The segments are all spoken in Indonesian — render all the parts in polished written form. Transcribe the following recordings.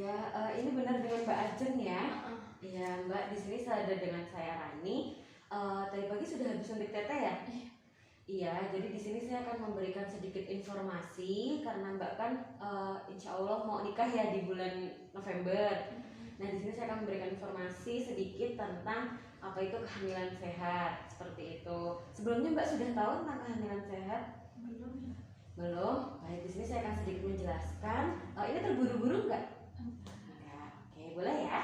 Iya, ini benar dengan Mbak Ajeng ya. Heeh. Iya, Mbak, di sini ada dengan saya Rani. Tadi pagi sudah habis suntik teteh ya? Iya. Iya, jadi di sini saya akan memberikan sedikit informasi karena Mbak kan insya Allah mau nikah ya di bulan November. Nah, di sini saya akan memberikan informasi sedikit tentang apa itu kehamilan sehat, seperti itu. Sebelumnya Mbak sudah tahu tentang kehamilan sehat? Belum ya. Belum? Baik, di sini saya akan sedikit menjelaskan. Ini terburu-buru nggak? Enggak. Oke, boleh ya?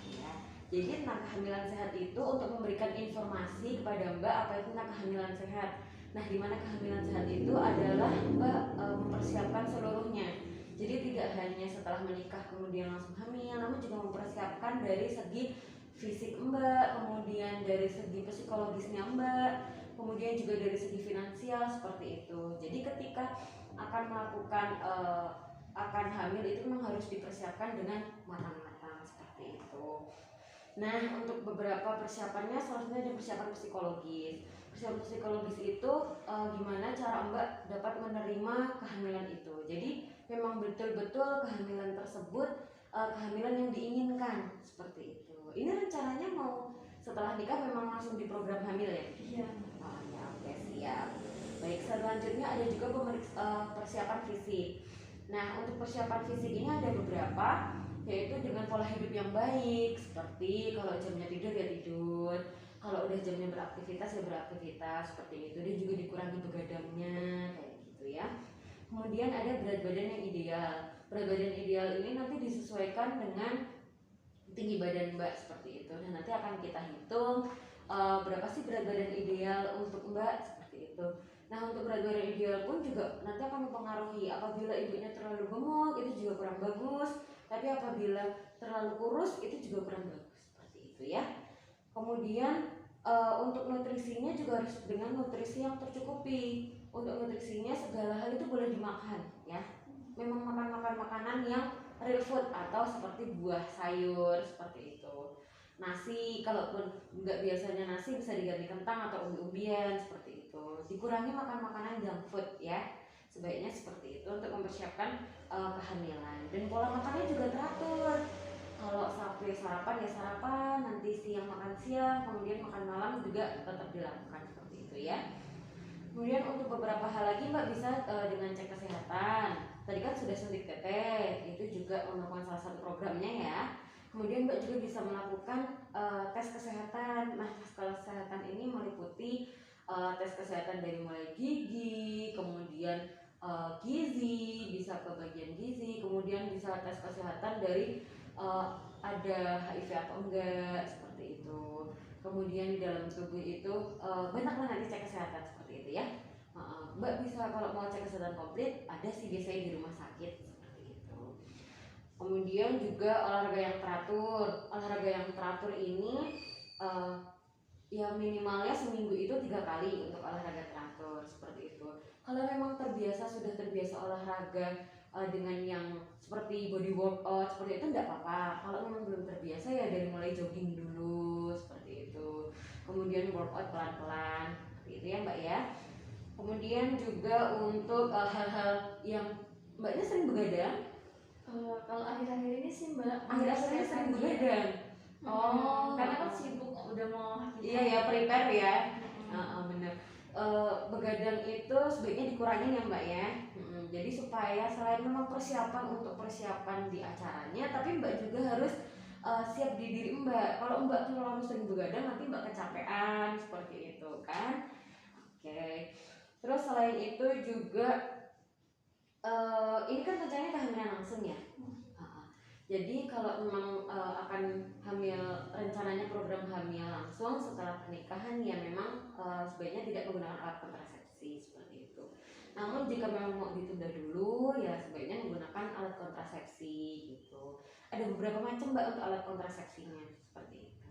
Ya. Jadi tentang kehamilan sehat itu untuk memberikan informasi kepada Mbak apa itu tentang kehamilan sehat. Nah, di mana kehamilan sehat itu adalah Mbak mempersiapkan seluruhnya. Jadi tidak hanya setelah menikah kemudian langsung hamil, namun juga mempersiapkan dari segi fisik Mbak, kemudian dari segi psikologisnya Mbak, kemudian juga dari segi finansial seperti itu. Jadi ketika akan melakukan akan hamil itu memang harus dipersiapkan dengan matang-matang seperti itu. Nah, untuk beberapa persiapannya salah satunya ada persiapan psikologis. Persiapan psikologis itu gimana cara Mbak dapat menerima kehamilan itu. Jadi memang betul-betul kehamilan tersebut kehamilan yang diinginkan seperti itu. Ini rencananya mau setelah nikah memang langsung diprogram hamil ya? Iya. Oh ya, oke, siap. Baik, selanjutnya ada juga persiapan fisik. Nah, untuk persiapan fisik ini ada beberapa, yaitu dengan pola hidup yang baik, seperti kalau jamnya tidur ya tidur, kalau udah jamnya beraktivitas ya beraktivitas seperti itu, dan juga dikurangi begadangnya kayak gitu ya. Kemudian ada berat badan yang ideal. Berat badan ideal ini nanti disesuaikan dengan tinggi badan Mbak seperti itu. Dan nanti akan kita hitung berapa sih berat badan ideal untuk Mbak seperti itu. Nah, untuk berat badan ideal pun juga nanti akan mempengaruhi. Apabila ibunya terlalu gemuk itu juga kurang bagus, tapi apabila terlalu kurus itu juga kurang bagus seperti itu ya. Kemudian untuk nutrisinya juga harus dengan nutrisi yang tercukupi. Untuk nutrisinya segala hal itu boleh dimakan ya. Memang makan makanan yang real food atau seperti buah sayur seperti itu. Nasi, kalaupun nggak biasanya nasi bisa diganti kentang atau umbi-umbian seperti itu. Dikurangi makan makanan junk food ya. Sebaiknya seperti itu untuk mempersiapkan kehamilan. Dan pola makannya juga teratur. Kalau sampai sarapan ya sarapan, nanti siang makan siang, kemudian makan malam juga tetap dilakukan seperti itu ya. Kemudian untuk beberapa hal lagi Mbak bisa dengan cek kesehatan. Tadi kan sudah suntik teteh, itu juga merupakan salah satu programnya ya. Kemudian Mbak juga bisa melakukan tes kesehatan. Nah, tes kesehatan ini meliputi tes kesehatan dari mulai gigi, kemudian gizi, bisa ke bagian gizi, kemudian bisa tes kesehatan dari ada HIV atau enggak seperti itu. Kemudian di dalam tubuh itu banyak nanti cek kesehatan seperti itu ya. Mbak bisa kalau mau cek kesehatan komplit ada sih biasanya di rumah sakit seperti itu. Kemudian juga olahraga yang teratur. Olahraga yang teratur ini ya minimalnya seminggu itu 3 kali untuk olahraga teratur seperti itu. Kalau memang sudah terbiasa olahraga dengan yang seperti body workout seperti itu enggak apa-apa. Kalau memang belum terbiasa ya dari mulai jogging dulu seperti itu. Kemudian workout pelan-pelan seperti itu ya Mbak ya. Kemudian juga untuk hal-hal yang Mbaknya sering begadang? Kalau akhir-akhir ini sih Mbak, Akhir-akhir ini sering begadang. Oh, karena kan sibuk udah mau hamil. Iya ya, prepare ya. Bener. Begadang itu sebaiknya dikurangin ya Mbak ya. Jadi supaya selain memang persiapan di acaranya, tapi Mbak juga harus siap di diri Mbak. Kalau Mbak terlalu sering begadang nanti Mbak kecapean seperti itu kan. Oke. Terus selain itu juga ini kan rencananya kehamilan langsung ya. Jadi kalau memang akan hamil, rencananya program hamil langsung setelah pernikahan ya memang sebaiknya tidak menggunakan alat kontrasepsi seperti itu. Namun jika memang mau ditunda dulu ya sebaiknya menggunakan alat kontrasepsi gitu. Ada beberapa macam Mbak untuk alat kontrasepsinya seperti itu.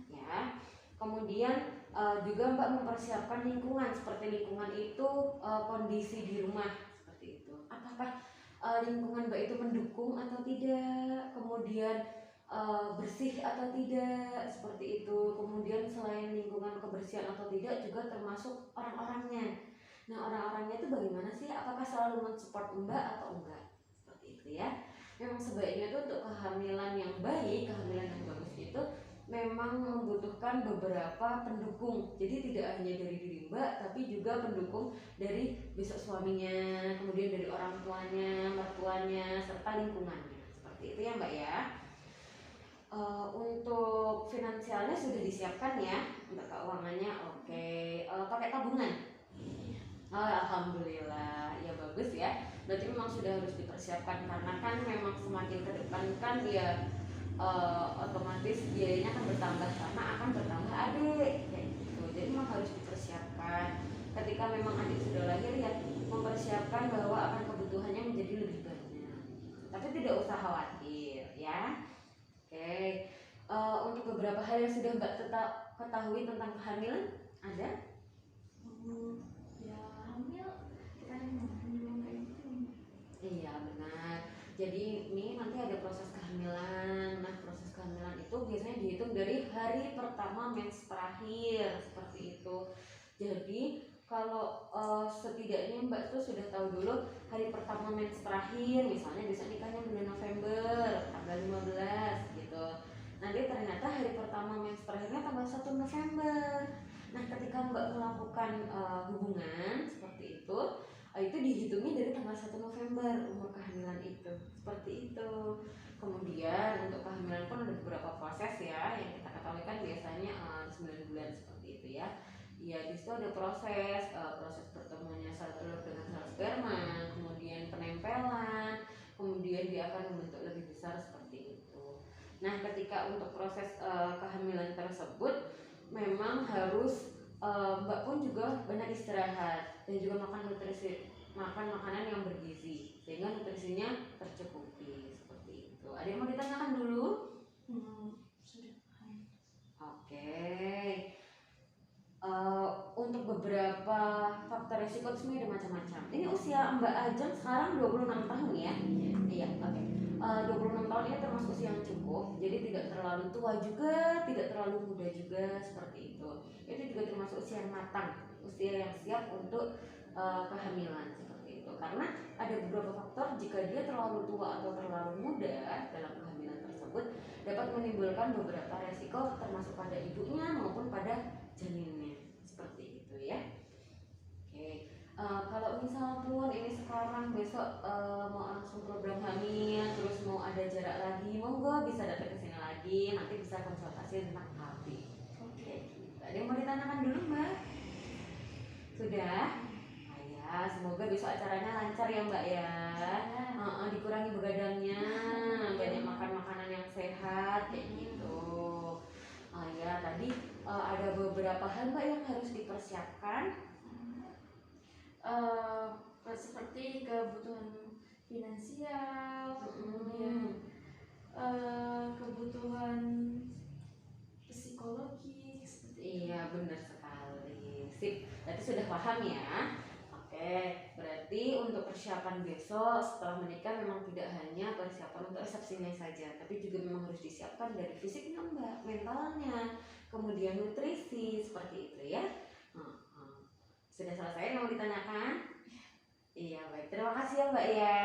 Ya. Kemudian juga Mbak mempersiapkan lingkungan, seperti lingkungan itu kondisi di rumah seperti itu. Apakah lingkungan Mbak itu mendukung atau tidak, kemudian bersih atau tidak seperti itu. Kemudian selain lingkungan kebersihan atau tidak juga termasuk orang-orangnya. Nah, orang-orangnya itu bagaimana sih? Apakah selalu mensupport Mbak atau enggak? Seperti itu ya. Memang sebaiknya itu untuk kehamilan yang baik, kehamilan yang bagus itu memang membutuhkan beberapa pendukung. Jadi tidak hanya dari diri Mbak, tapi juga pendukung dari besok suaminya, kemudian dari orang tuanya, mertuanya, serta lingkungannya. Seperti itu ya Mbak ya. Untuk finansialnya sudah disiapkan ya, untuk keuangannya oke. Pakai tabungan? Alhamdulillah, ya bagus ya. Berarti memang sudah harus dipersiapkan karena kan memang semakin ke depan kan dia otomatis biayanya akan bertambah karena akan bertambah adik kayak gitu. Jadi memang harus dipersiapkan. Ketika memang adik sudah lahir ya mempersiapkan bahwa akan kebutuhannya menjadi lebih banyak. Tapi tidak usah khawatir ya. Oke. Untuk beberapa hal yang sudah Mbak ketahui tentang kehamilan ada? Ya hamil kita yang kayak gitu. Iya benar. Jadi ini nanti ada proses kehamilan. Nah proses kehamilan itu biasanya dihitung dari hari pertama mens terakhir seperti itu. Jadi kalau setidaknya Mbak tuh sudah tahu dulu hari pertama mens terakhir, misalnya bisa nikahnya bulan November tanggal 15 gitu. Nanti ternyata hari pertama mens terakhirnya tanggal 1 November. Nah ketika Mbak melakukan hubungan seperti itu dihitungnya dari tanggal 1 November umur kehamilan itu seperti itu. Kemudian untuk kehamilan pun ada beberapa proses ya yang kita ketahui kan biasanya 9 bulan seperti itu ya. Ya di situ ada proses bertemunya sel telur dengan sel sperma, kemudian penempelan, kemudian dia akan membentuk lebih besar seperti itu. Nah ketika untuk proses kehamilan tersebut memang harus Mbak pun juga banyak istirahat dan juga makan makanan yang bergizi sehingga nutrisinya tercukupi seperti itu. Ada yang mau ditanyakan dulu? Sudah. Oke. Untuk beberapa faktor risiko itu sebenarnya ada macam-macam. Ini usia Mbak Ajeng sekarang 26 tahun ya? Iya, oke. 26 tahun ini termasuk usia yang cukup, jadi tidak terlalu tua juga, tidak terlalu muda juga seperti itu. Itu juga termasuk usia yang matang, usia yang siap untuk kehamilan seperti itu. Karena ada beberapa faktor jika dia terlalu tua atau terlalu muda dalam kehamilan tersebut dapat menimbulkan beberapa resiko termasuk pada ibunya maupun pada janinnya seperti itu ya. Oke. Kalau misal pun ini sekarang besok mau langsung program hamil terus mau ada jarak lagi, monggo bisa datang ke sini lagi, nanti bisa konsultasi tentang HB. Oke. Ada yang mau ditanyakan dulu Mbak? Sudah? Ya, semoga besok acaranya lancar ya Mbak ya. Dikurangi begadangnya, banyak makan makanan yang sehat kayak gitu. Ya tadi ada beberapa hal Mbak yang harus dipersiapkan. Seperti kebutuhan finansial, kemudian kebutuhan psikologis seperti Iya benar sekali. Sip, berarti sudah paham ya. Oke, berarti untuk persiapan besok setelah menikah memang tidak hanya persiapan untuk resepsinya saja, tapi juga memang harus disiapkan dari fisiknya Mbak, mentalnya, kemudian nutrisi seperti itu ya. Sudah selesai yang mau ditanyakan? Iya baik, terima kasih ya Mbak ya.